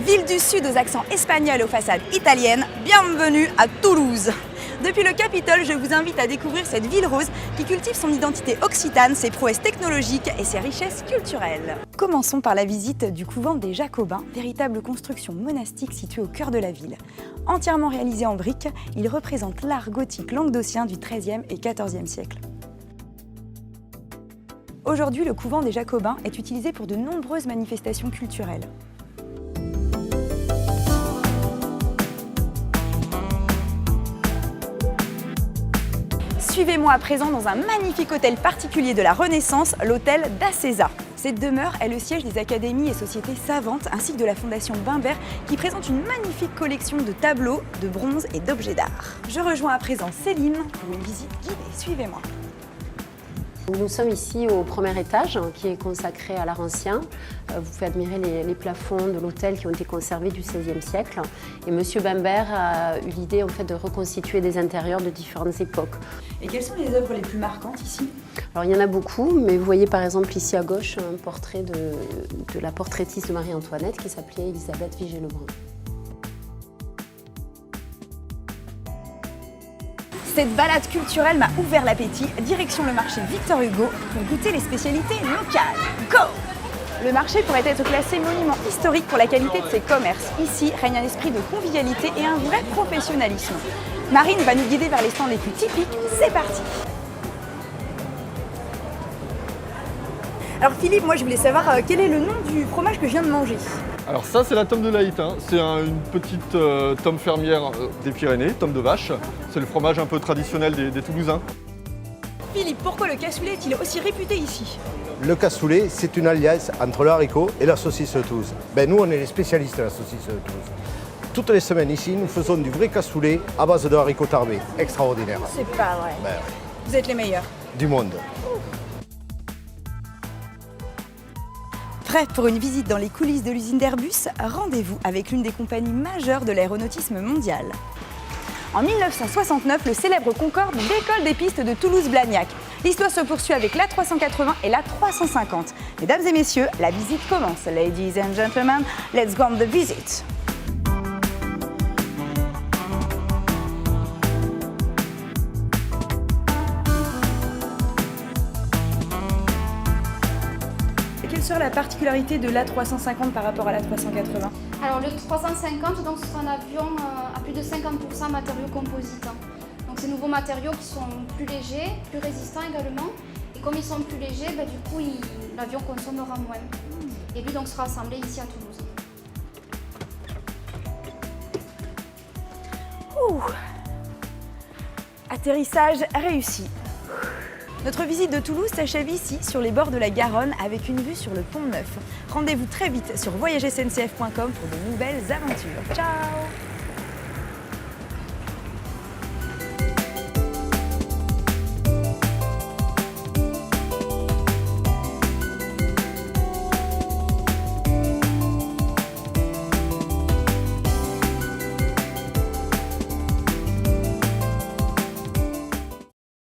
Ville du Sud aux accents espagnols et aux façades italiennes, bienvenue à Toulouse. Depuis le Capitole, je vous invite à découvrir cette ville rose qui cultive son identité occitane, ses prouesses technologiques et ses richesses culturelles. Commençons par la visite du couvent des Jacobins, véritable construction monastique située au cœur de la ville. Entièrement réalisé en briques, il représente l'art gothique languedocien du XIIIe et XIVe siècle. Aujourd'hui, le couvent des Jacobins est utilisé pour de nombreuses manifestations culturelles. Suivez-moi à présent dans un magnifique hôtel particulier de la Renaissance, l'hôtel d'Acesa. Cette demeure est le siège des académies et sociétés savantes ainsi que de la Fondation Bimbert qui présente une magnifique collection de tableaux, de bronzes et d'objets d'art. Je rejoins à présent Céline pour une visite guidée. Suivez-moi. Nous sommes ici au premier étage qui est consacré à l'art ancien. Vous pouvez admirer les plafonds de l'hôtel qui ont été conservés du XVIe siècle. Et M. Bimbert a eu l'idée en fait, de reconstituer des intérieurs de différentes époques. Et quelles sont les œuvres les plus marquantes ici? Alors il y en a beaucoup, mais vous voyez par exemple ici à gauche un portrait de la portraitiste de Marie-Antoinette qui s'appelait Elisabeth Vigée-Lebrun. Cette balade culturelle m'a ouvert l'appétit, direction le marché Victor Hugo pour goûter les spécialités locales. Go! Le marché pourrait être classé monument historique pour la qualité de ses commerces. Ici règne un esprit de convivialité et un vrai professionnalisme. Marine va nous guider vers les stands les plus typiques, c'est parti! Alors Philippe, moi je voulais savoir quel est le nom du fromage que je viens de manger. Alors ça c'est la tome de Laït, c'est une petite tome fermière des Pyrénées, tome de vache. C'est le fromage un peu traditionnel des Toulousains. Philippe, pourquoi le cassoulet est-il aussi réputé ici? Le cassoulet, c'est une alliance entre le haricot et la saucisse de Toulouse. Nous, on est les spécialistes de la saucisse de Toulouse. Toutes les semaines ici, nous faisons du vrai cassoulet à base de haricots tarbés. Extraordinaire. C'est pas vrai. Ouais. Vous êtes les meilleurs. Du monde. Prêt pour une visite dans les coulisses de l'usine d'Airbus? Rendez-vous avec l'une des compagnies majeures de l'aéronautisme mondial. En 1969, le célèbre Concorde décolle des pistes de Toulouse-Blagnac. L'histoire se poursuit avec l'A380 et l'A350. Mesdames et messieurs, la visite commence. Ladies and gentlemen, let's go on the visit. Quelle serait la particularité de l'A350 par rapport à l'A380? Alors le 350, donc, c'est un avion à plus de 50% matériaux composites. Donc ces nouveaux matériaux qui sont plus légers, plus résistants également. Et comme ils sont plus légers, du coup l'avion consommera moins. Et lui donc sera assemblé ici à Toulouse. Atterrissage réussi. Notre visite de Toulouse s'achève ici, sur les bords de la Garonne, avec une vue sur le Pont Neuf. Rendez-vous très vite sur voyagesncf.com pour de nouvelles aventures. Ciao!